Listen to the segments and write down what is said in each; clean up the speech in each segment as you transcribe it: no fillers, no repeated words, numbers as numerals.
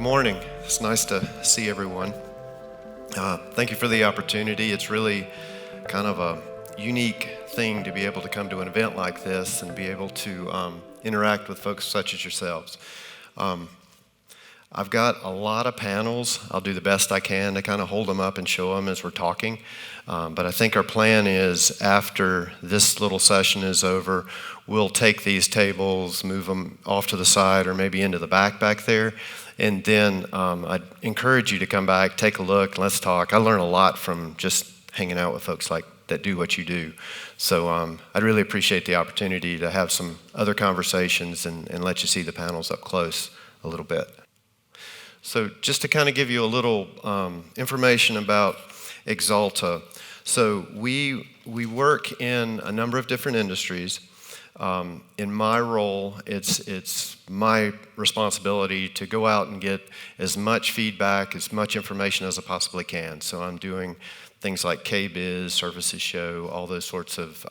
morning. It's nice to see everyone. Thank you for the opportunity. It's really kind of a unique thing to be able to come to an event like this and be able to interact with folks such as yourselves. I've got a lot of panels. I'll do the best I can to kind of hold them up and show them as we're talking. But I think our plan is after this little session is over, we'll take these tables, move them off to the side or maybe into the back there. And then I'd encourage you to come back, take a look, let's talk. I learn a lot from just hanging out with folks like that do what you do. So I'd really appreciate the opportunity to have some other conversations and let you see the panels up close a little bit. So just to kind of give you a little information about Axalta. So we work in a number of different industries. In my role, it's my responsibility to go out and get as much feedback, as much information as I possibly can. So I'm doing things like KBIS, Services Show, all those sorts of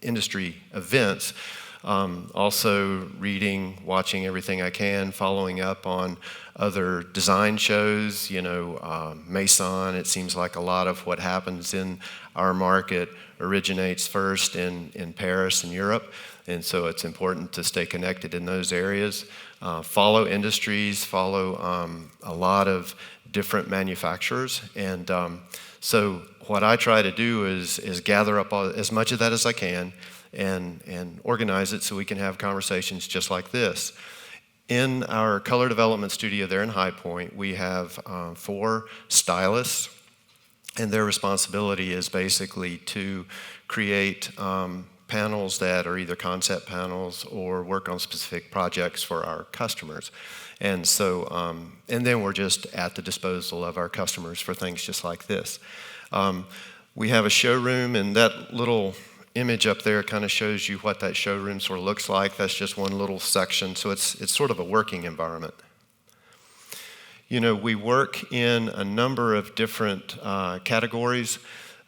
industry events. Also reading, watching everything I can, following up on other design shows, Maison. It seems like a lot of what happens in our market originates first in Paris and Europe, and so it's important to stay connected in those areas. Follow industries, follow a lot of different manufacturers, and so what I try to do is gather up as much of that as I can and organize it so we can have conversations just like this. In our color development studio there in High Point, we have 4 stylists, and their responsibility is basically to create panels that are either concept panels or work on specific projects for our customers. And so, and then we're just at the disposal of our customers for things just like this. We have a showroom, and that little image up there kind of shows you what that showroom sort of looks like. That's just one little section, so it's sort of a working environment. We work in a number of different categories,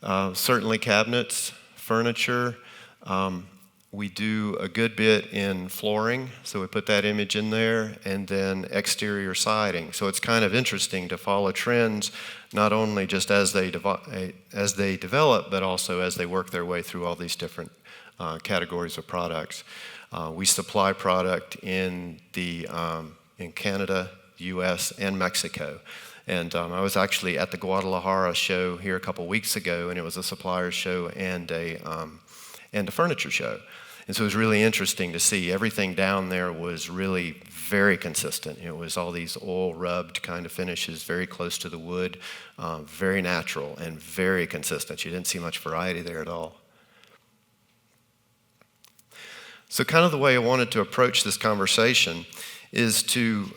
certainly cabinets, furniture. We do a good bit in flooring, so we put that image in there, and then exterior siding. So it's kind of interesting to follow trends, not only just as they develop, but also as they work their way through all these different categories of products. We supply product in Canada, U.S., and Mexico. And I was actually at the Guadalajara show here a couple weeks ago, and it was a supplier show and a furniture show. And so it was really interesting to see everything down there was really very consistent. It was all these oil-rubbed kind of finishes, very close to the wood, very natural and very consistent. You didn't see much variety there at all. So kind of the way I wanted to approach this conversation is to,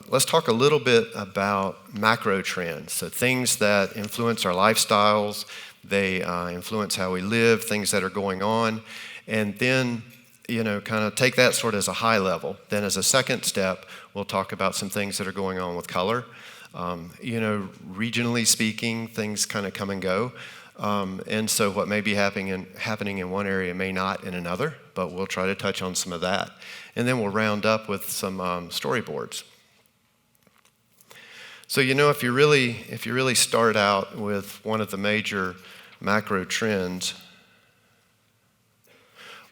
let's talk a little bit about macro trends. So things that influence our lifestyles, they influence how we live, things that are going on, and then, kind of take that sort of as a high level. Then as a second step, we'll talk about some things that are going on with color. Regionally speaking, things kind of come and go. And so what may be happening in one area may not in another, but we'll try to touch on some of that. And then we'll round up with some storyboards. So if you really start out with one of the major macro trends,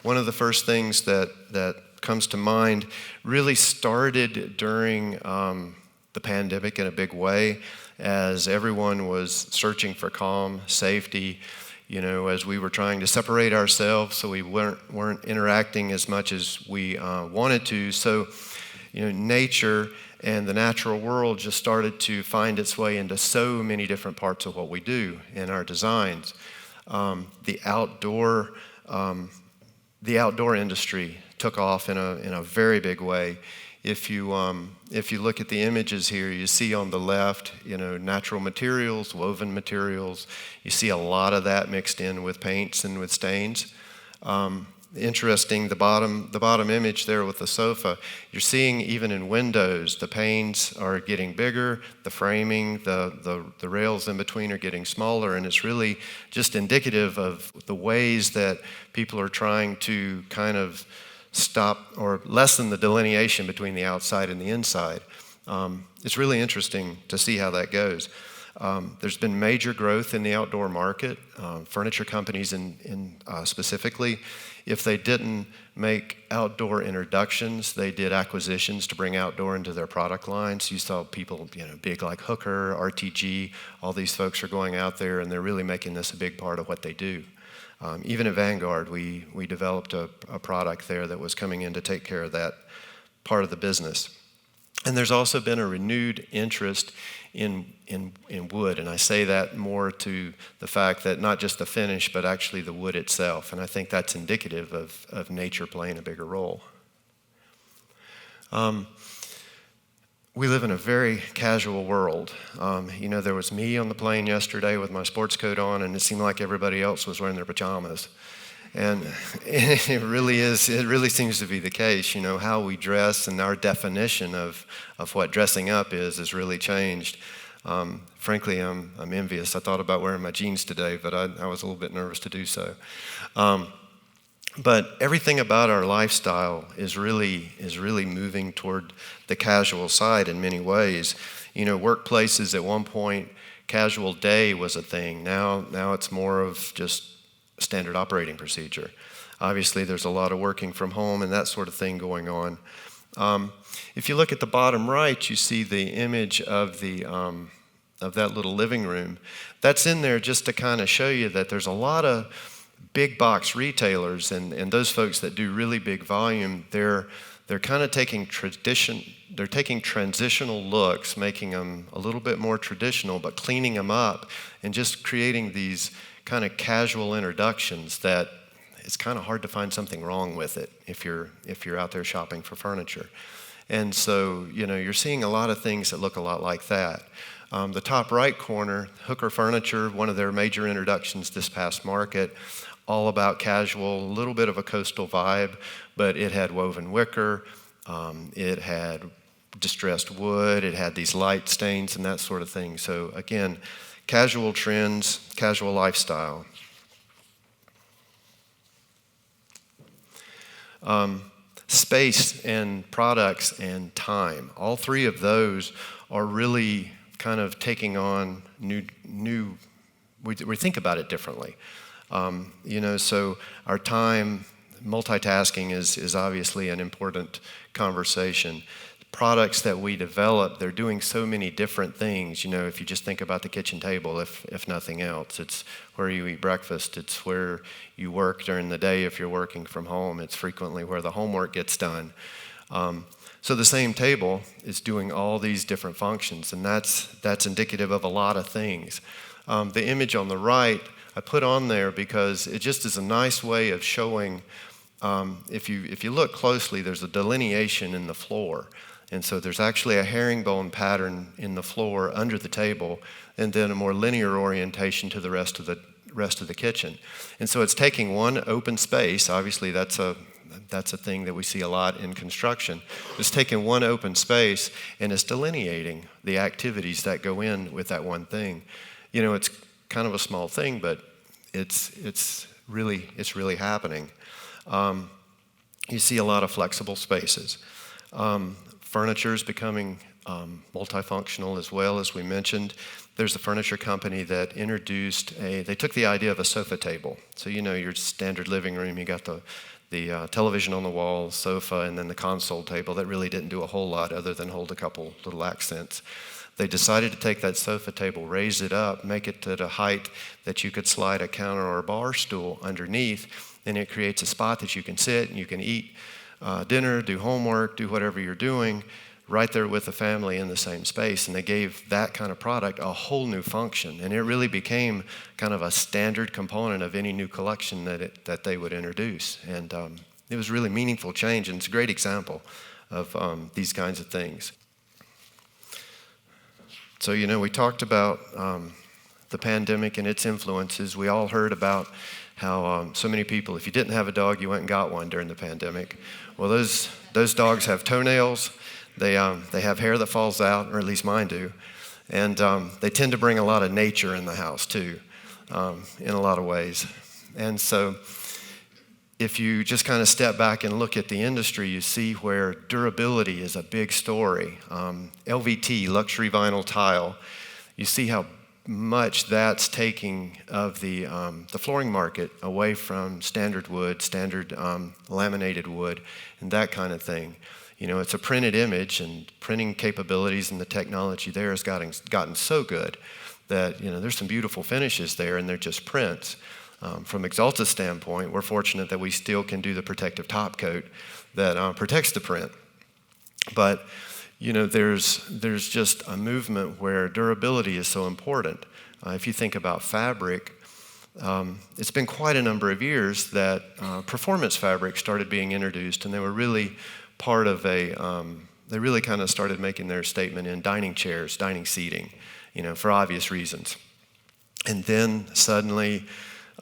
one of the first things that comes to mind really started during the pandemic in a big way, as everyone was searching for calm, safety, as we were trying to separate ourselves so we weren't interacting as much as we wanted to. So, nature and the natural world just started to find its way into so many different parts of what we do in our designs. The outdoor industry took off in a very big way. If you look at the images here, you see on the left, natural materials, woven materials. You see a lot of that mixed in with paints and with stains. Interesting, the bottom image there with the sofa, you're seeing even in windows, the panes are getting bigger, the framing, the rails in between are getting smaller, and it's really just indicative of the ways that people are trying to kind of stop or lessen the delineation between the outside and the inside. It's really interesting to see how that goes. There's been major growth in the outdoor market. Furniture companies specifically, if they didn't make outdoor introductions, they did acquisitions to bring outdoor into their product lines. You saw people, big like Hooker, RTG, all these folks are going out there and they're really making this a big part of what they do. Even at Vanguard, we developed a product there that was coming in to take care of that part of the business. And there's also been a renewed interest in wood, and I say that more to the fact that not just the finish, but actually the wood itself, and I think that's indicative of nature playing a bigger role. We live in a very casual world. There was me on the plane yesterday with my sports coat on, and it seemed like everybody else was wearing their pajamas. And it really seems to be the case. How we dress and our definition of what dressing up is really changed. Frankly, I'm envious. I thought about wearing my jeans today, but I was a little bit nervous to do so. But everything about our lifestyle is really moving toward the casual side in many ways. Workplaces at one point, casual day was a thing. Now it's more of just standard operating procedure. Obviously, there's a lot of working from home and that sort of thing going on. If you look at the bottom right, you see the image of that little living room. That's in there just to kind of show you that there's a lot of big box retailers and those folks that do really big volume. They're kind of taking transitional looks, making them a little bit more traditional, but cleaning them up and just creating these kind of casual introductions that it's kind of hard to find something wrong with it if you're out there shopping for furniture. And so, you're seeing a lot of things that look a lot like that. The top right corner, Hooker Furniture, one of their major introductions this past market, all about casual, a little bit of a coastal vibe, but it had woven wicker, it had distressed wood, it had these light stains and that sort of thing. So again, casual trends, casual lifestyle. Space and products and time. All three of those are really kind of taking on new. We think about it differently. So our time, multitasking is obviously an important conversation. Products that we develop, they're doing so many different things. If you just think about the kitchen table, if nothing else, it's where you eat breakfast, it's where you work during the day if you're working from home, it's frequently where the homework gets done. So the same table is doing all these different functions, and that's indicative of a lot of things. The image on the right, I put on there because it just is a nice way of showing, if you look closely, there's a delineation in the floor. And so there's actually a herringbone pattern in the floor under the table, and then a more linear orientation to the rest of the kitchen. And so it's taking one open space. Obviously, that's a thing that we see a lot in construction. It's taking one open space and it's delineating the activities that go in with that one thing. It's kind of a small thing, but it's really happening. You see a lot of flexible spaces. Furniture is becoming multifunctional as well, as we mentioned. There's a furniture company that they took the idea of a sofa table. So your standard living room, you got the television on the wall, sofa, and then the console table that really didn't do a whole lot other than hold a couple little accents. They decided to take that sofa table, raise it up, make it to the height that you could slide a counter or a bar stool underneath, and it creates a spot that you can sit and you can eat dinner, do homework, do whatever you're doing, right there with the family in the same space. And they gave that kind of product a whole new function, and it really became kind of a standard component of any new collection that they would introduce. And it was really meaningful change, and it's a great example of these kinds of things. So, we talked about the pandemic and its influences. We all heard about how so many people, if you didn't have a dog, you went and got one during the pandemic. Well, those dogs have toenails. They have hair that falls out, or at least mine do. And they tend to bring a lot of nature in the house, too, in a lot of ways. And so if you just kind of step back and look at the industry, you see where durability is a big story. LVT, luxury vinyl tile, you see how much that's taking of the flooring market away from standard wood, standard laminated wood, and that kind of thing. You know, it's a printed image, and printing capabilities and the technology there has gotten so good that, you know, there's some beautiful finishes there, and they're just prints. From Axalta's standpoint, we're fortunate that we still can do the protective top coat that protects the print. But, you know, there's just a movement where durability is so important. If you think about fabric, it's been quite a number of years that performance fabric started being introduced, and they were really part of they really kind of started making their statement in dining chairs, dining seating, you know, for obvious reasons. And then suddenly,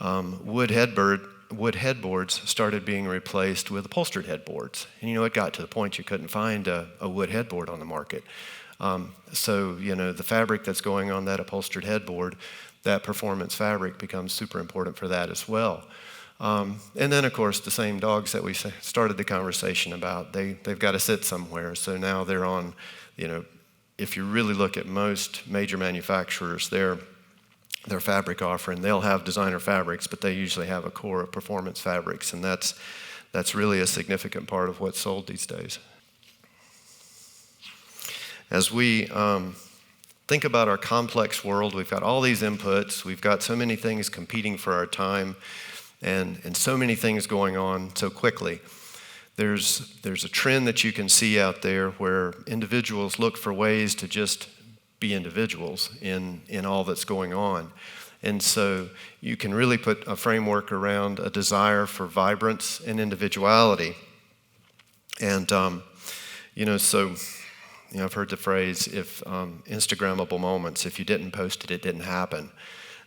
wood headboards started being replaced with upholstered headboards. And, you know, it got to the point you couldn't find a wood headboard on the market. So, you know, the fabric that's going on that upholstered headboard, that performance fabric becomes super important for that as well. And then, of course, the same dogs that we started the conversation about, they've got to sit somewhere. So now they're on, you know, if you really look at most major manufacturers, their fabric offering, they'll have designer fabrics, but they usually have a core of performance fabrics, and that's really a significant part of what's sold these days. As we think about our complex world, we've got all these inputs, we've got so many things competing for our time, and so many things going on so quickly. There's a trend that you can see out there where individuals look for ways to just be individuals in all that's going on. And so you can really put a framework around a desire for vibrance and individuality. And, you know, so, you know, I've heard the phrase, if Instagrammable moments, if you didn't post it, it didn't happen.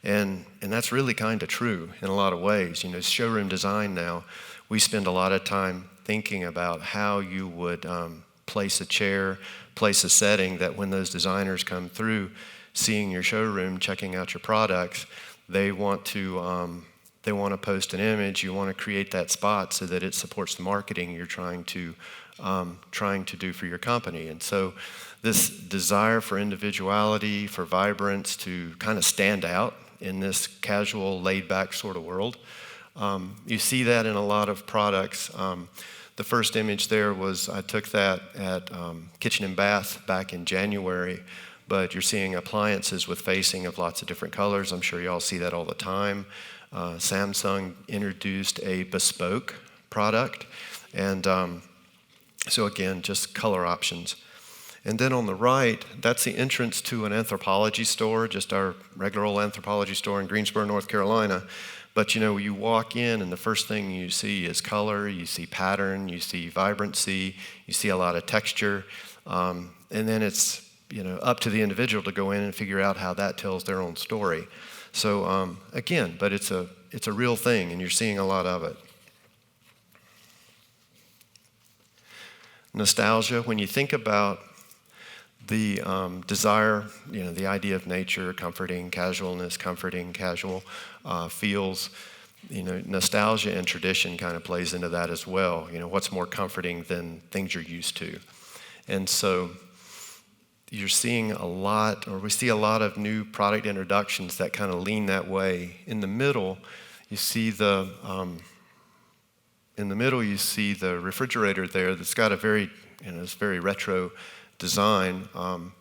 And that's really kind of true in a lot of ways. You know, showroom design now, we spend a lot of time thinking about how you would place a chair, place a setting that when those designers come through, seeing your showroom, checking out your products, they want to post an image. You want to create that spot so that it supports the marketing you're trying to do for your company. And so this desire for individuality, for vibrance, to kind of stand out in this casual, laid-back sort of world, you see that in a lot of products. The first image there was, I took that at Kitchen and Bath back in January, but you're seeing appliances with facing of lots of different colors. I'm sure you all see that all the time. Samsung introduced a bespoke product, and so again, just color options. And then on the right, that's the entrance to an Anthropologie store, just our regular old Anthropologie store in Greensboro, North Carolina. But, you know, you walk in and the first thing you see is color, you see pattern, you see vibrancy, you see a lot of texture. And then it's, you know, up to the individual to go in and figure out how that tells their own story. So, again, but it's a real thing, and you're seeing a lot of it. Nostalgia, when you think about the desire, you know, the idea of nature, comforting, casualness, comforting, casual feels, you know, nostalgia and tradition kind of plays into that as well. You know, what's more comforting than things you're used to? And so you're seeing a lot, or we see a lot of new product introductions that kind of lean that way. In the middle, you see the refrigerator there that's got a very, you know, it's very retro design.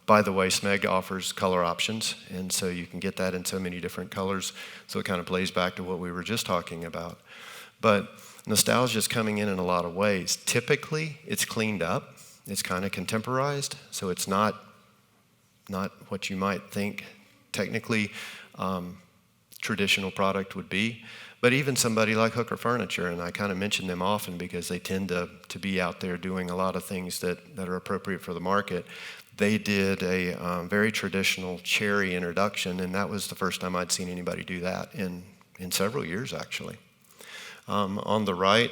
By the way, Smeg offers color options, and so you can get that in so many different colors, so it kind of plays back to what we were just talking about. But nostalgia is coming in a lot of ways. Typically, it's cleaned up, it's kind of contemporized, so it's not what you might think technically traditional product would be. But even somebody like Hooker Furniture, and I kind of mention them often because they tend to be out there doing a lot of things that are appropriate for the market. They did a very traditional cherry introduction, and that was the first time I'd seen anybody do that in several years, actually. On the right,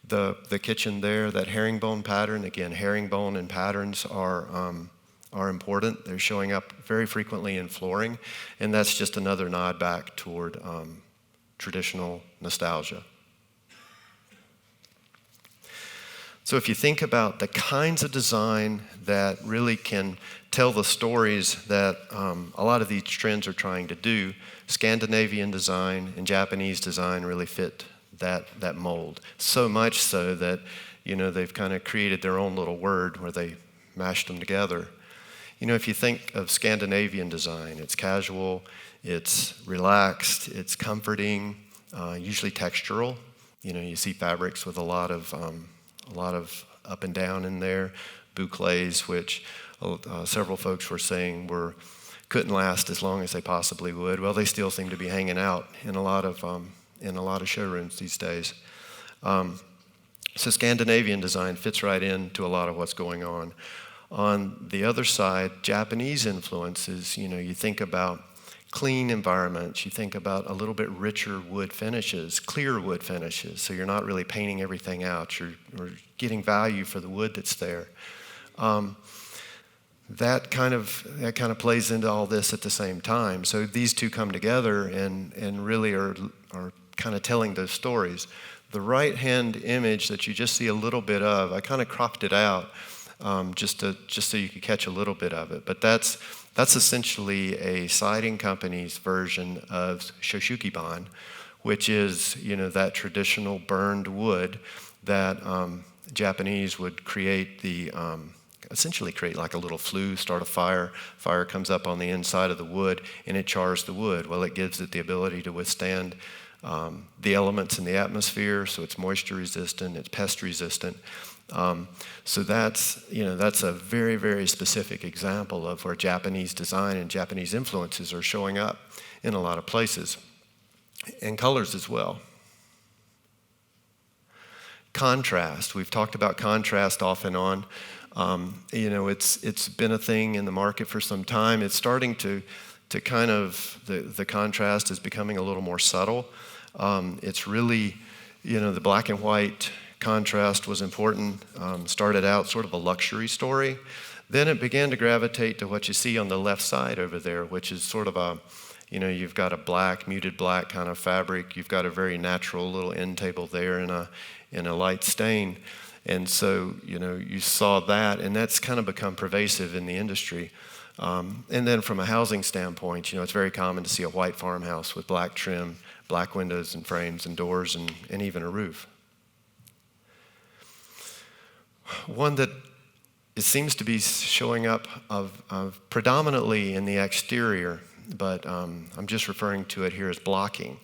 the kitchen there, that herringbone pattern, again, herringbone and patterns are important. They're showing up very frequently in flooring, and that's just another nod back toward traditional nostalgia. So if you think about the kinds of design that really can tell the stories that a lot of these trends are trying to do, Scandinavian design and Japanese design really fit that mold. So much so that, they've kind of created their own little word where they mashed them together. If you think of Scandinavian design, it's casual, it's relaxed, it's comforting, usually textural. You see fabrics with a lot of up and down in there, bouclés, which several folks were saying couldn't last as long as they possibly would. Well, they still seem to be hanging out in a lot of showrooms these days. So Scandinavian design fits right into a lot of what's going on. On the other side, Japanese influences, you think about clean environments, you think about a little bit richer wood finishes, clear wood finishes, so you're not really painting everything out, you're getting value for the wood that's there. That kind of plays into all this at the same time. So these two come together and really are kind of telling those stories. The right-hand image that you just see a little bit of, I kind of cropped it out just so you could catch a little bit of it. But that's essentially a siding company's version of shoshukiban, which is that traditional burned wood that Japanese would essentially create like a little flue, start a fire. Fire comes up on the inside of the wood and it chars the wood. Well, it gives it the ability to withstand the elements in the atmosphere, so it's moisture resistant, it's pest resistant. So that's a very, very specific example of where Japanese design and Japanese influences are showing up in a lot of places, and colors as well. Contrast, we've talked about contrast off and on. It's been a thing in the market for some time. It's starting to kind of, the contrast is becoming a little more subtle. It's really, the black and white contrast was important. Started out sort of a luxury story. Then it began to gravitate to what you see on the left side over there, which is sort of you've got a muted black kind of fabric. You've got a very natural little end table there in a light stain. And so, you saw that, and that's kind of become pervasive in the industry. And then from a housing standpoint, it's very common to see a white farmhouse with black trim, black windows and frames and doors and even a roof. One that it seems to be showing up of predominantly in the exterior, but I'm just referring to it here as blocking.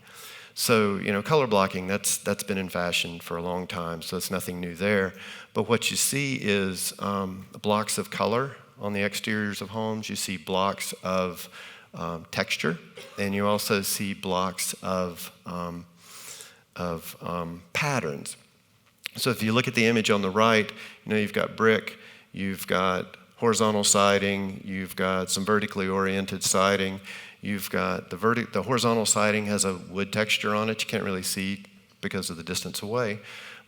So, color blocking, that's been in fashion for a long time, so it's nothing new there. But what you see is blocks of color on the exteriors of homes. You see blocks of texture, and you also see blocks of patterns. So if you look at the image on the right, you've got brick, you've got horizontal siding, you've got some vertically oriented siding. You've got the horizontal siding has a wood texture on it. You can't really see because of the distance away,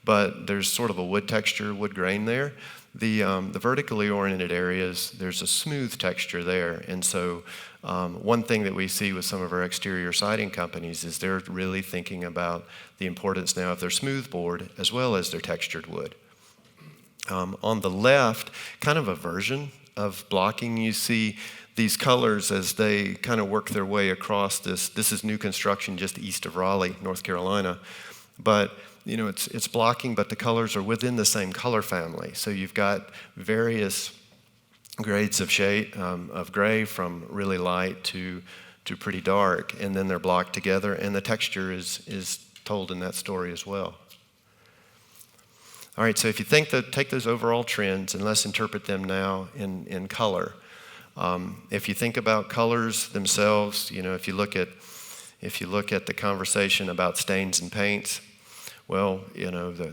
but there's sort of a wood texture, wood grain there. The vertically oriented areas, there's a smooth texture there. And so one thing that we see with some of our exterior siding companies is they're really thinking about the importance now of their smooth board as well as their textured wood. On the left, kind of a version of blocking, you see these colors as they kind of work their way across this. This is new construction just east of Raleigh, North Carolina. But, it's blocking, but the colors are within the same color family. So you've got various grades of shade, of gray from really light to pretty dark, and then they're blocked together, and the texture is told in that story as well. All right, so if you take those overall trends and let's interpret them now in color. If you think about colors themselves, if you look at the conversation about stains and paints, well,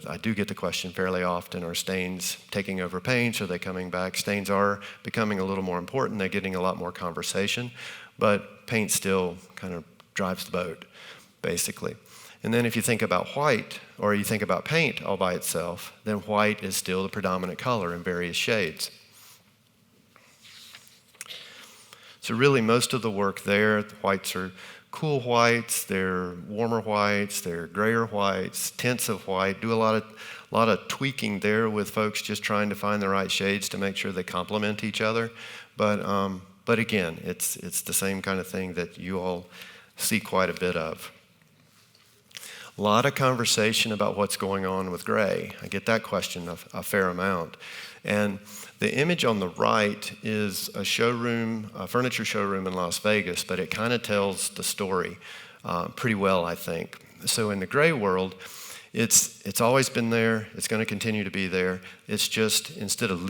I do get the question fairly often: are stains taking over paints? Are they coming back? Stains are becoming a little more important. They're getting a lot more conversation, but paint still kind of drives the boat, basically. And then if you think about white, or you think about paint all by itself, then white is still the predominant color in various shades. So really most of the work there, the whites are cool whites, they're warmer whites, they're grayer whites, tints of white. Do a lot of tweaking there with folks just trying to find the right shades to make sure they complement each other. But again, it's the same kind of thing that you all see quite a bit of. A lot of conversation about what's going on with gray. I get that question a fair amount. And the image on the right is a furniture showroom in Las Vegas, but it kind of tells the story pretty well, I think. So in the gray world, it's always been there. It's going to continue to be there. It's just instead of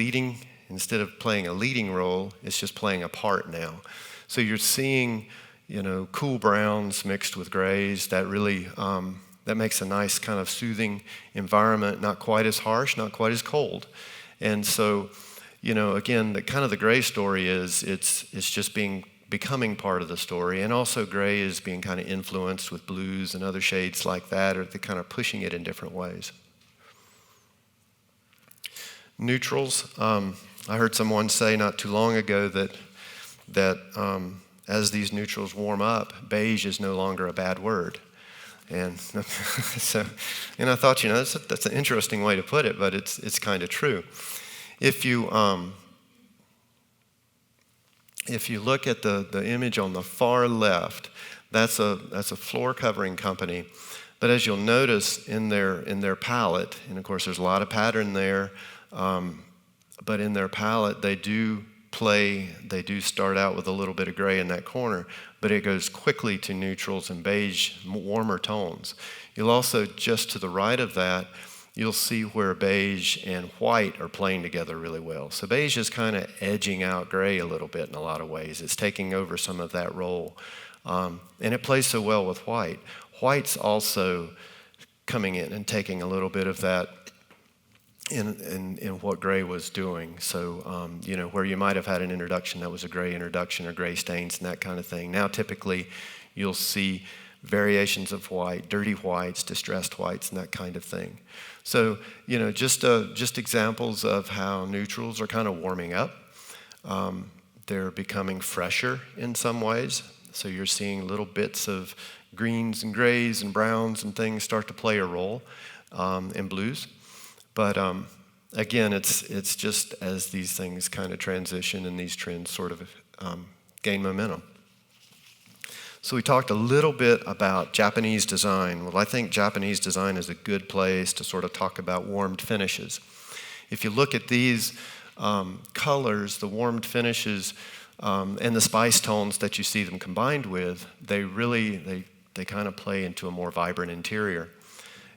playing a leading role, it's just playing a part now. So you're seeing, cool browns mixed with grays. That really that makes a nice kind of soothing environment. Not quite as harsh, not quite as cold. And so, again, the gray story is it's just becoming part of the story, and also gray is being kind of influenced with blues and other shades like that, or they're kind of pushing it in different ways. Neutrals. I heard someone say not too long ago that as these neutrals warm up, beige is no longer a bad word. And so, and I thought, that's an interesting way to put it, but it's kind of true. If you look at the image on the far left, that's a floor covering company. But as you'll notice in their palette, and of course there's a lot of pattern there, but in their palette they do start out with a little bit of gray in that corner, but it goes quickly to neutrals and beige, warmer tones. You'll also, just to the right of that, you'll see where beige and white are playing together really well. So beige is kind of edging out gray a little bit in a lot of ways. It's taking over some of that role. And it plays so well with white. White's also coming in and taking a little bit of that in what gray was doing. So, where you might have had an introduction that was a gray introduction or gray stains and that kind of thing. Now, typically, you'll see variations of white, dirty whites, distressed whites, and that kind of thing. So, just examples of how neutrals are kind of warming up. They're becoming fresher in some ways. So you're seeing little bits of greens and grays and browns and things start to play a role, and blues. But again, it's just as these things kind of transition and these trends sort of gain momentum. So we talked a little bit about Japanese design. Well, I think Japanese design is a good place to sort of talk about warmed finishes. If you look at these colors, the warmed finishes and the spice tones that you see them combined with, they kind of play into a more vibrant interior.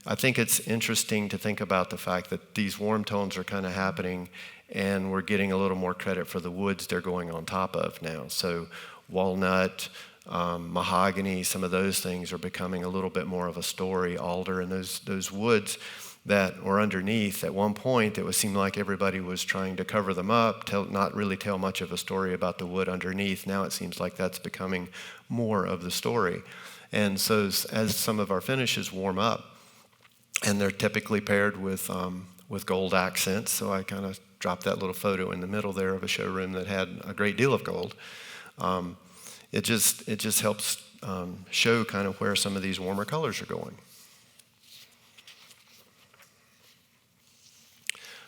I think it's interesting to think about the fact that these warm tones are kind of happening, and we're getting a little more credit for the woods they're going on top of now. So walnut, mahogany, some of those things are becoming a little bit more of a story. Alder and those woods that were underneath, at one point it would seem like everybody was trying to cover them up, not really tell much of a story about the wood underneath. Now it seems like that's becoming more of the story. And so as some of our finishes warm up, and they're typically paired with gold accents, so I kind of dropped that little photo in the middle there of a showroom that had a great deal of gold. It just helps show kind of where some of these warmer colors are going.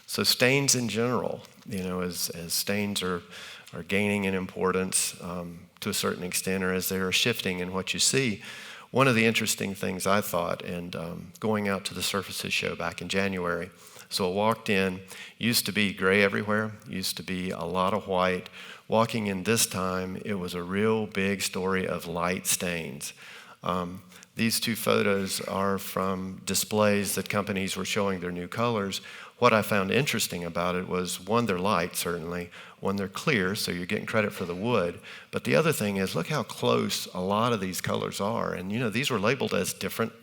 So stains in general, as stains are gaining in importance to a certain extent, or as they are shifting in what you see. One of the interesting things I thought, and going out to the Surfaces show back in January, so I walked in, used to be gray everywhere, used to be a lot of white. Walking in this time, it was a real big story of light stains. These two photos are from displays that companies were showing their new colors. What I found interesting about it was, one, they're light, certainly. One, they're clear, so you're getting credit for the wood. But the other thing is, look how close a lot of these colors are. And, these were labeled as different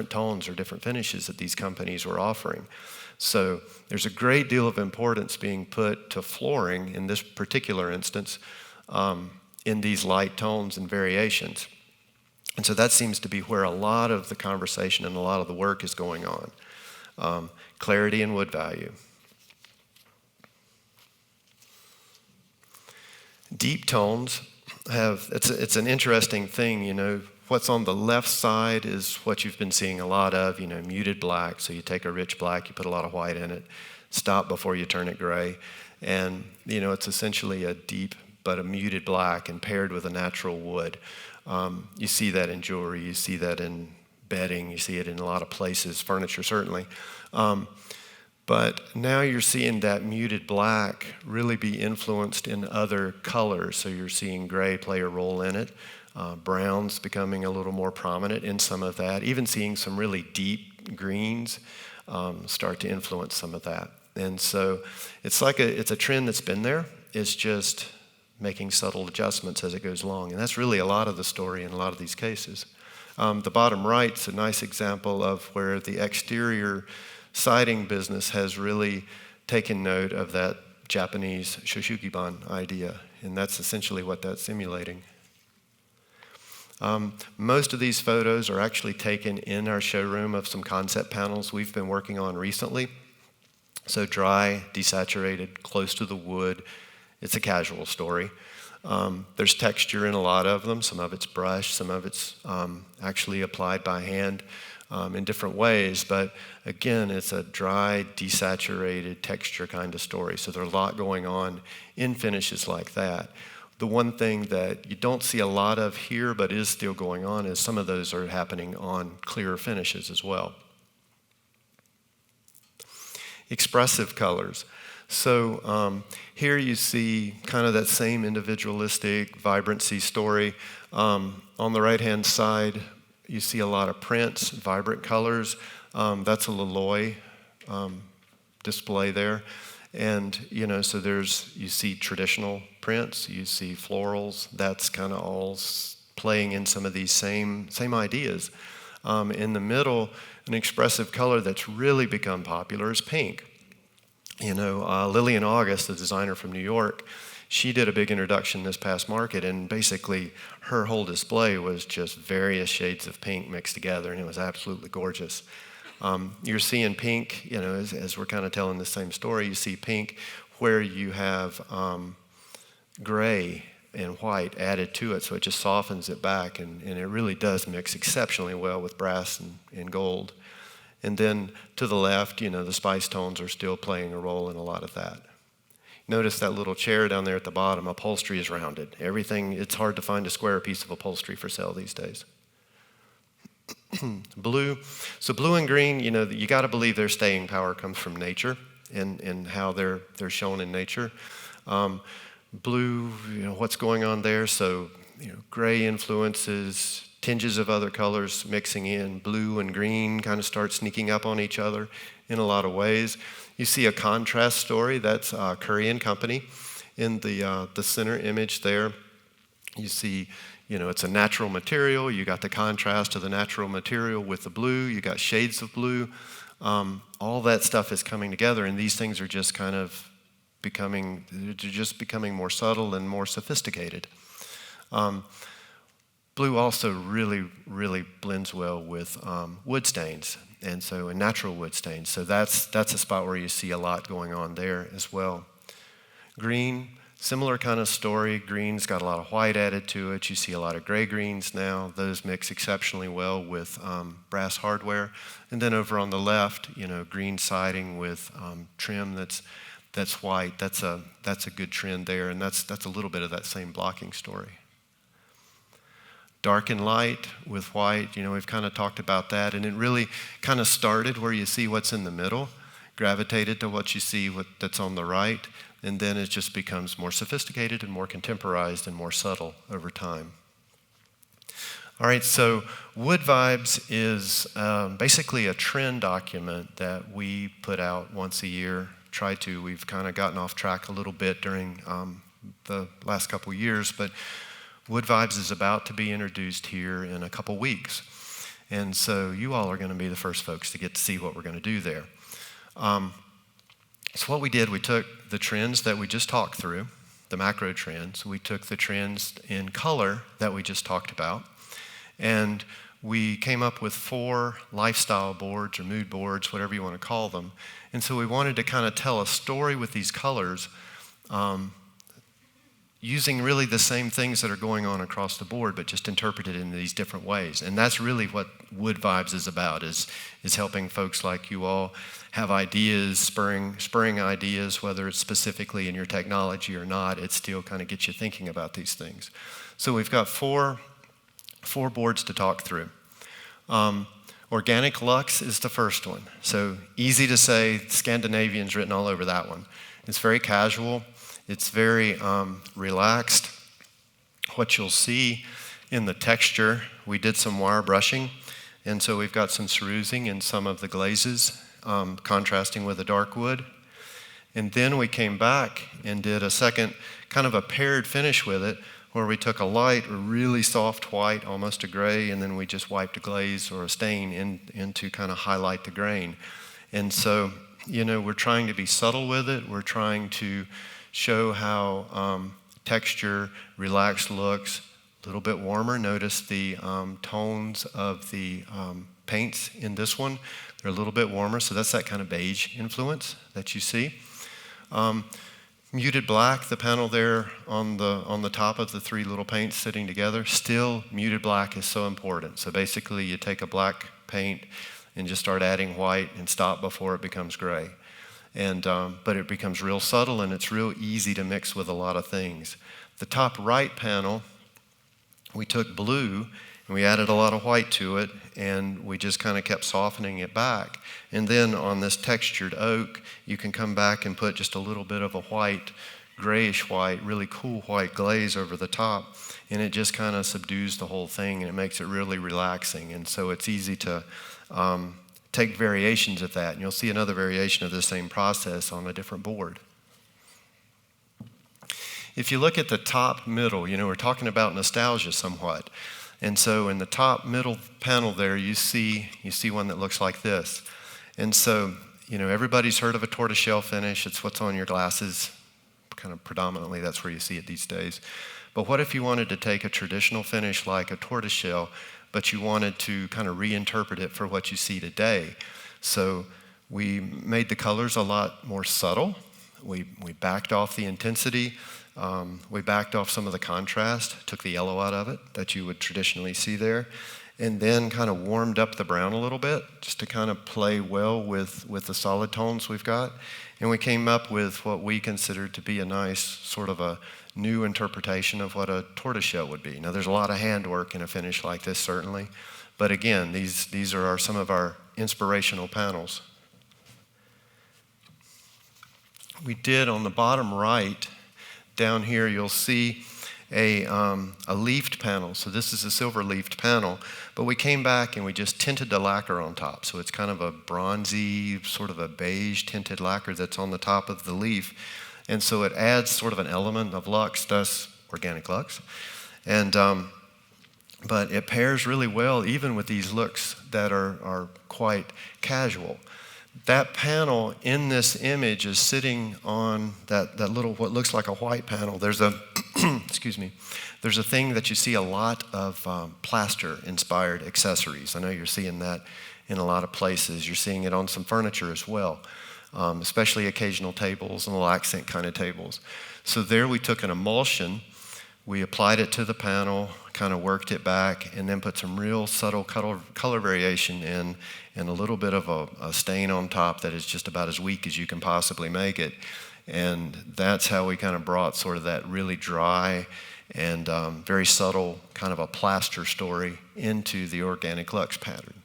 tones or different finishes that these companies were offering. So there's a great deal of importance being put to flooring, in this particular instance, in these light tones and variations. And so that seems to be where a lot of the conversation and a lot of the work is going on. Clarity and wood value. Deep tones it's an interesting thing, what's on the left side is what you've been seeing a lot of, muted black. So you take a rich black, you put a lot of white in it, stop before you turn it gray. And, it's essentially a deep but a muted black and paired with a natural wood. You see that in jewelry, you see that in bedding, you see it in a lot of places, furniture certainly. But now you're seeing that muted black really be influenced in other colors. So you're seeing gray play a role in it. Brown's becoming a little more prominent in some of that. Even seeing some really deep greens start to influence some of that. And so it's a trend that's been there. It's just making subtle adjustments as it goes along. And that's really a lot of the story in a lot of these cases. The bottom right's a nice example of where the exterior siding business has really taken note of that Japanese shoshukiban idea, and that's essentially what that's simulating. Most of these photos are actually taken in our showroom of some concept panels we've been working on recently. So dry, desaturated, close to the wood. It's a casual story. There's texture in a lot of them. Some of it's brushed, some of it's actually applied by hand in different ways. But again, it's a dry, desaturated texture kind of story. So there's a lot going on in finishes like that. The one thing that you don't see a lot of here but is still going on is some of those are happening on clearer finishes as well. Expressive colors. So here you see kind of that same individualistic vibrancy story. On the right-hand side, you see a lot of prints, vibrant colors. That's a Leloy display there. And, so you see traditional prints, you see florals. That's kind of all playing in some of these same ideas. In the middle, an expressive color that's really become popular is pink. Lillian August, the designer from New York, she did a big introduction this past market, and basically her whole display was just various shades of pink mixed together, and it was absolutely gorgeous. You're seeing pink, as we're kind of telling the same story, you see pink where you have gray and white added to it, so it just softens it back, and it really does mix exceptionally well with brass and gold. And then to the left, the spice tones are still playing a role in a lot of that. Notice that little chair down there at the bottom, upholstery is rounded. Everything, it's hard to find a square piece of upholstery for sale these days. Blue. So blue and green, you got to believe their staying power comes from nature and how they're shown in nature. Blue, what's going on there? So, gray influences, tinges of other colors mixing in. Blue and green kind of start sneaking up on each other in a lot of ways. You see a contrast story. That's Curry and Company. In the center image there, you see, it's a natural material. You got the contrast of the natural material with the blue. You got shades of blue. All that stuff is coming together, and these things are just kind of becoming more subtle and more sophisticated. Blue also really, really blends well with wood stains, and natural wood stains. So that's a spot where you see a lot going on there as well. Green, similar kind of story. Green's got a lot of white added to it. You see a lot of gray greens now. Those mix exceptionally well with brass hardware. And then over on the left, green siding with trim that's white. That's a good trend there, and that's a little bit of that same blocking story. Dark and light with white, we've kind of talked about that, and it really kind of started where you see what's in the middle, gravitated to what you see that's on the right, and then it just becomes more sophisticated and more contemporized and more subtle over time. All right, so Wood Vibes is basically a trend document that we put out once a year. We've kind of gotten off track a little bit during the last couple years, but Wood Vibes is about to be introduced here in a couple weeks. And so you all are going to be the first folks to get to see what we're going to do there. So what we did, we took the trends that we just talked through, the macro trends. We took the trends in color that we just talked about, and we came up with 4 lifestyle boards or mood boards, whatever you want to call them. And so we wanted to kind of tell a story with these colors, using really the same things that are going on across the board, but just interpreted in these different ways. And that's really what Wood Vibes is about, is helping folks like you all have ideas, spurring ideas, whether it's specifically in your technology or not. It still kind of gets you thinking about these things. So we've got four boards to talk through. Organic Lux is the first one. So easy to say, Scandinavian's written all over that one. It's very casual. It's very relaxed. What you'll see in the texture, we did some wire brushing, and so we've got some cerusing in some of the glazes, contrasting with the dark wood. And then we came back and did a second kind of a paired finish with it, where we took a light, a really soft white, almost a gray, and then we just wiped a glaze or a stain in to kind of highlight the grain. And so, we're trying to be subtle with it. We're trying to show how texture, relaxed looks, a little bit warmer. Notice the tones of the paints in this one. They're a little bit warmer, so that's that kind of beige influence that you see. Muted black, the panel there on the top of the three little paints sitting together, still muted black is so important. So basically you take a black paint and just start adding white and stop before it becomes gray. And but it becomes real subtle and it's real easy to mix with a lot of things. The top right panel, we took blue and we added a lot of white to it, and we just kind of kept softening it back. And then on this textured oak, you can come back and put just a little bit of a white, grayish white, really cool white glaze over the top, and it just kind of subdues the whole thing, and it makes it really relaxing. And so it's easy to take variations of that, and you'll see another variation of the same process on a different board. If you look at the top middle, we're talking about nostalgia somewhat. And so in the top middle panel there, you see one that looks like this. And so, everybody's heard of a tortoiseshell finish. It's what's on your glasses. Kind of predominantly, that's where you see it these days. But what if you wanted to take a traditional finish like a tortoiseshell, but you wanted to kind of reinterpret it for what you see today? So we made the colors a lot more subtle. We backed off the intensity. We backed off some of the contrast, took the yellow out of it that you would traditionally see there, and then kind of warmed up the brown a little bit just to kind of play well with the solid tones we've got. And we came up with what we considered to be a nice sort of a new interpretation of what a tortoiseshell would be. Now, there's a lot of handwork in a finish like this, certainly, but again, these are some of our inspirational panels. We did on the bottom right. Down here, you'll see a leafed panel. So this is a silver leafed panel, but we came back and we just tinted the lacquer on top. So it's kind of a bronzy, sort of a beige tinted lacquer that's on the top of the leaf. And so it adds sort of an element of lux, thus Organic Lux. And but it pairs really well even with these looks that are quite casual. That panel in this image is sitting on that little, what looks like a white panel. There's a, excuse me, there's a thing that you see a lot of plaster-inspired accessories. I know you're seeing that in a lot of places. You're seeing it on some furniture as well, especially occasional tables and little accent kind of tables. So there we took an emulsion, we applied it to the panel, kind of worked it back, and then put some real subtle color variation in, and a little bit of a stain on top that is just about as weak as you can possibly make it. And that's how we kind of brought sort of that really dry and very subtle kind of a plaster story into the Organic Lux pattern.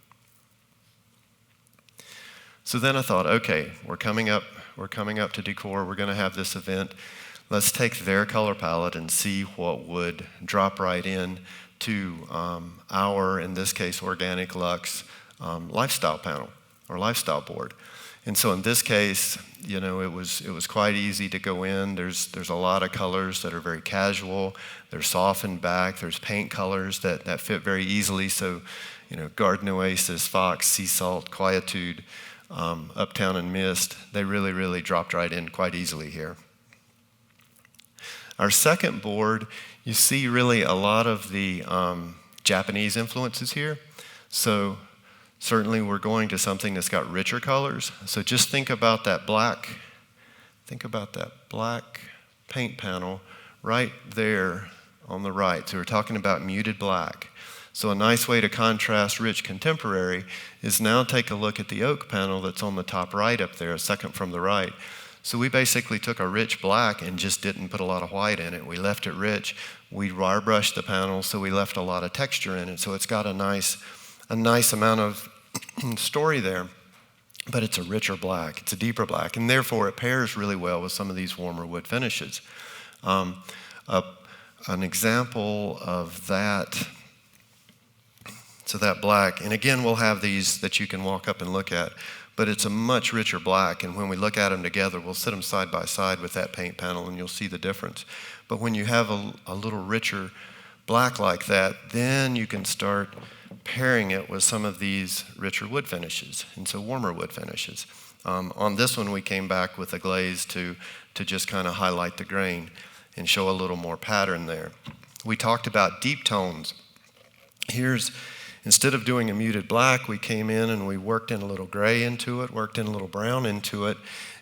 So then I thought, okay, we're coming up to Decor, we're gonna have this event. Let's take their color palette and see what would drop right in to our, in this case, Organic Lux lifestyle panel or lifestyle board. And so in this case, it was quite easy to go in. There's a lot of colors that are very casual. They're softened back. There's paint colors that fit very easily. So, Garden Oasis, Fox, Sea Salt, Quietude, Uptown and Mist, they really, really dropped right in quite easily here. Our second board, you see really a lot of the Japanese influences here. So certainly we're going to something that's got richer colors. So just think about that black paint panel right there on the right. So we're talking about muted black. So a nice way to contrast rich contemporary is now take a look at the oak panel that's on the top right up there, a second from the right. So we basically took a rich black and just didn't put a lot of white in it. We left it rich. We wire brushed the panel, so we left a lot of texture in it. So it's got a nice amount of story there, but it's a richer black. It's a deeper black, and therefore it pairs really well with some of these warmer wood finishes. An example of that, so that black, and again, we'll have these that you can walk up and look at, but it's a much richer black, and when we look at them together, we'll sit them side by side with that paint panel, and you'll see the difference. But when you have a little richer black like that, then you can start pairing it with some of these richer wood finishes, and so warmer wood finishes. On this one, we came back with a glaze to just kind of highlight the grain and show a little more pattern there. We talked about deep tones. Instead of doing a muted black, we came in and we worked in a little gray into it, worked in a little brown into it.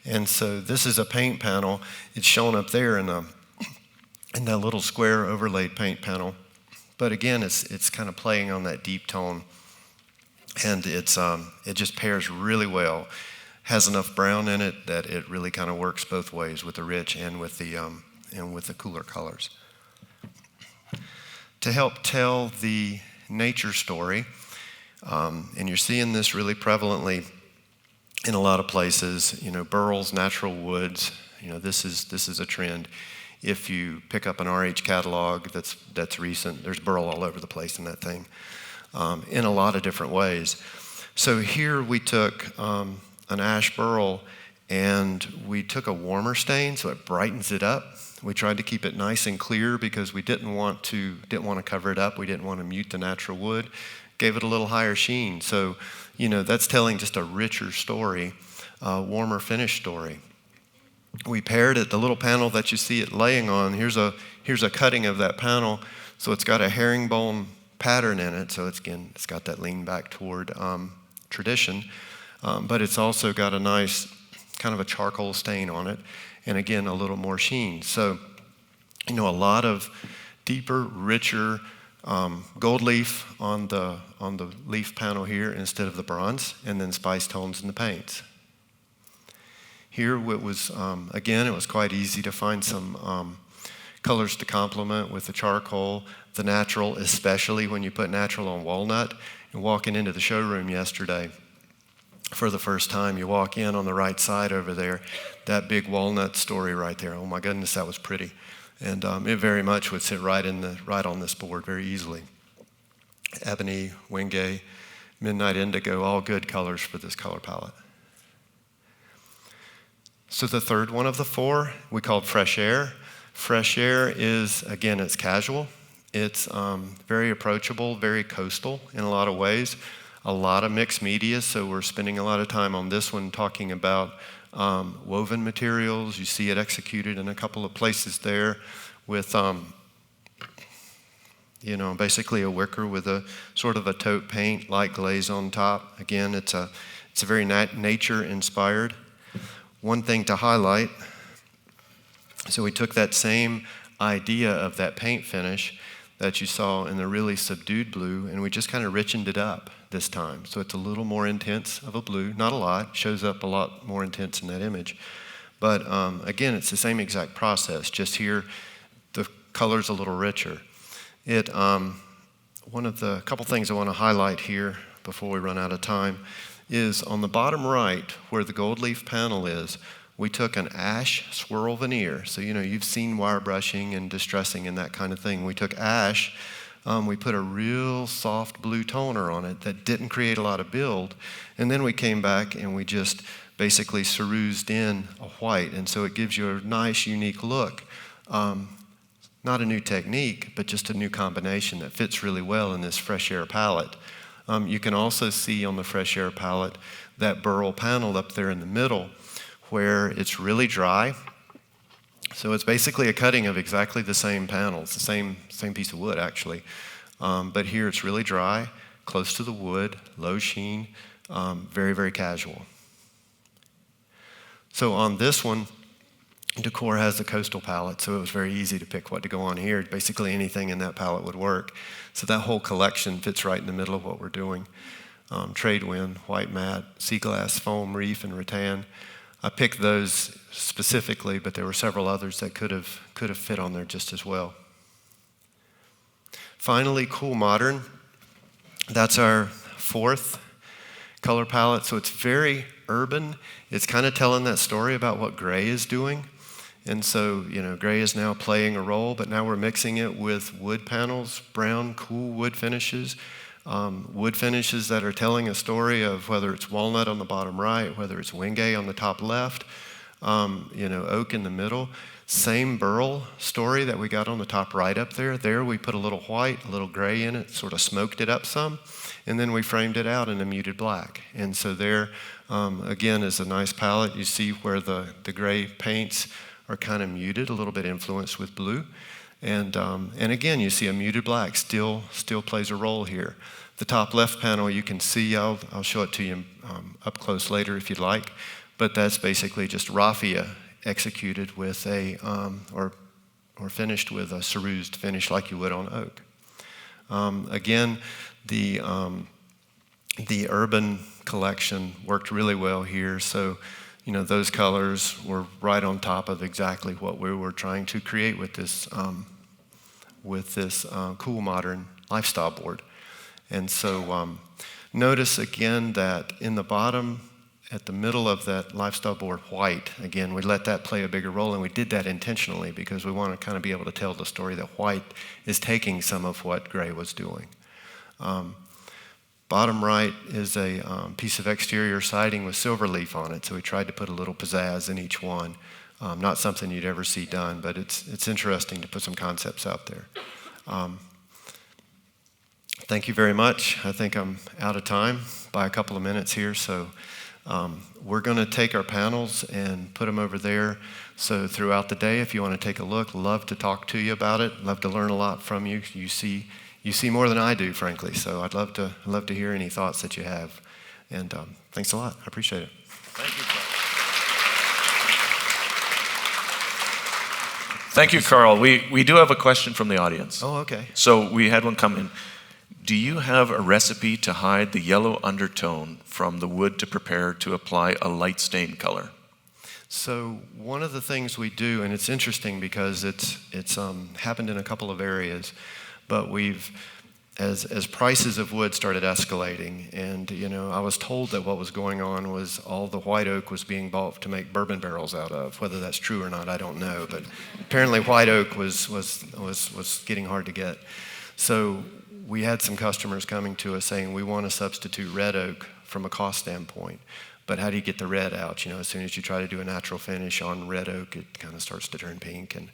And so this is a paint panel. It's shown up there in that little square overlaid paint panel. But again, it's kind of playing on that deep tone. And it just pairs really well. Has enough brown in it that it really kind of works both ways with the rich and with the cooler colors. To help tell the nature story, and you're seeing this really prevalently in a lot of places, burls, natural woods, this is a trend. If you pick up an RH catalog that's recent, there's burl all over the place in that thing, in a lot of different ways. So here we took an ash burl and we took a warmer stain so it brightens it up. We tried to keep it nice and clear because we didn't want to cover it up. We didn't want to mute the natural wood. Gave it a little higher sheen. So, that's telling just a richer story, warmer finish story. We paired it, the little panel that you see it laying on, here's a cutting of that panel. So it's got a herringbone pattern in it. So it's got that lean back toward tradition. But it's also got a nice kind of a charcoal stain on it. And again, a little more sheen. So, a lot of deeper, richer gold leaf on the leaf panel here instead of the bronze, and then spice tones in the paints. Here, it was quite easy to find some colors to complement with the charcoal, the natural, especially when you put natural on walnut. And walking into the showroom yesterday, for the first time, you walk in on the right side over there, that big walnut story right there. Oh my goodness, that was pretty. And it very much would sit right on this board very easily. Ebony, Wenge, Midnight Indigo, all good colors for this color palette. So the third one of the four, we called Fresh Air. Fresh Air is, again, it's casual. It's very approachable, very coastal in a lot of ways. A lot of mixed media, so we're spending a lot of time on this one talking about woven materials. You see it executed in a couple of places there with, basically a wicker with a sort of a taupe paint, light glaze on top. Again, it's a very nature-inspired. One thing to highlight, so we took that same idea of that paint finish that you saw in the really subdued blue, and we just kind of richened it up this time. So it's a little more intense of a blue, not a lot, shows up a lot more intense in that image. But again, it's the same exact process, just here the color's a little richer. One of the couple things I want to highlight here before we run out of time is on the bottom right where the gold leaf panel is, we took an ash swirl veneer. So, you've seen wire brushing and distressing and that kind of thing. We took ash, we put a real soft blue toner on it that didn't create a lot of build. And then we came back and we just basically cerused in a white. And so it gives you a nice, unique look. Not a new technique, but just a new combination that fits really well in this Fresh Air palette. You can also see on the Fresh Air palette that burl panel up there in the middle where it's really dry. So it's basically a cutting of exactly the same panels, the same piece of wood actually. But here it's really dry, close to the wood, low sheen, very, very casual. So on this one, Decor has the coastal palette, so it was very easy to pick what to go on here. Basically anything in that palette would work. So that whole collection fits right in the middle of what we're doing. Trade wind, white matte, sea glass, foam, reef, and rattan. I picked those specifically, but there were several others that could have fit on there just as well. Finally, Cool Modern. That's our fourth color palette. So it's very urban. It's kind of telling that story about what gray is doing. And so, gray is now playing a role, but now we're mixing it with wood panels, brown, cool wood finishes that are telling a story of whether it's walnut on the bottom right, whether it's wenge on the top left, oak in the middle. Same burl story that we got on the top right up there. There we put a little white, a little gray in it, sort of smoked it up some, and then we framed it out in a muted black. And so there, again, is a nice palette. You see where the gray paints are kind of muted, a little bit influenced with blue. And again, you see a muted black still plays a role here. The top left panel, you can see, I'll show it to you up close later if you'd like, but that's basically just raffia executed with or finished with a cerused finish like you would on oak. Again, the urban collection worked really well here. So, those colors were right on top of exactly what we were trying to create with this Cool Modern lifestyle board. And so notice again that in the bottom, at the middle of that lifestyle board, white, again, we let that play a bigger role, and we did that intentionally because we want to kind of be able to tell the story that white is taking some of what gray was doing. Bottom right is a piece of exterior siding with silver leaf on it, so we tried to put a little pizzazz in each one. Not something you'd ever see done, but it's interesting to put some concepts out there. Thank you very much. I think I'm out of time by a couple of minutes here, so we're going to take our panels and put them over there. So throughout the day, if you want to take a look, love to talk to you about it. Love to learn a lot from you. You see more than I do, frankly. So I'd love to hear any thoughts that you have. And thanks a lot. I appreciate it. Thank you, Carl. Thank you, Carl. We do have a question from the audience. Oh, okay. So we had one come in. Do you have a recipe to hide the yellow undertone from the wood to prepare to apply a light stain color? So one of the things we do, and it's interesting because it's happened in a couple of areas, but as prices of wood started escalating, and I was told that what was going on was all the white oak was being bought to make bourbon barrels out of. Whether that's true or not, I don't know, but apparently white oak was getting hard to get. So we had some customers coming to us saying, we want to substitute red oak from a cost standpoint, but how do you get the red out? As soon as you try to do a natural finish on red oak, it kind of starts to turn pink and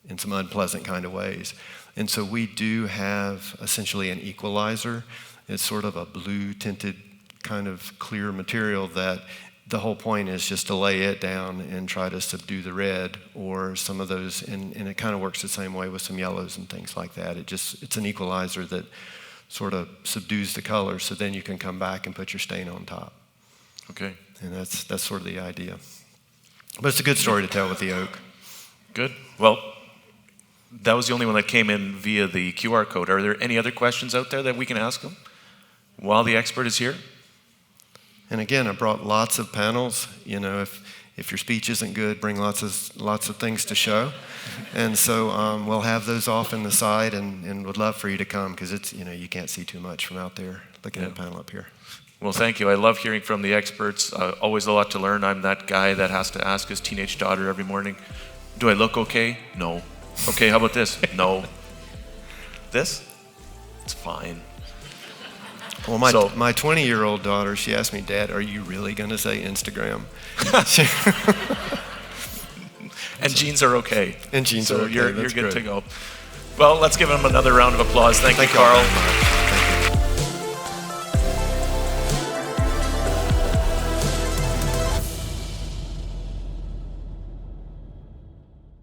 in some unpleasant kind of ways. And so we do have essentially an equalizer. It's sort of a blue tinted kind of clear material that the whole point is just to lay it down and try to subdue the red or some of those, and it kind of works the same way with some yellows and things like that. It's an equalizer that sort of subdues the color, so then you can come back and put your stain on top. Okay. And that's sort of the idea. But it's a good story to tell with the oak. Good. Well, that was the only one that came in via the QR code. Are there any other questions out there that we can ask them while the expert is here? And again, I brought lots of panels. If your speech isn't good, bring lots of things to show. And so we'll have those off in the side, and would love for you to come because it's you can't see too much from out there looking at the panel up here. Well, thank you. I love hearing from the experts. Always a lot to learn. I'm that guy that has to ask his teenage daughter every morning, do I look okay? No. Okay, how about this? No. This? It's fine. Well, my 20-year-old daughter, she asked me, Dad, are you really going to say Instagram? And jeans are okay. And jeans are okay. You're good to go. Well, let's give him another round of applause. Thank you, Carl.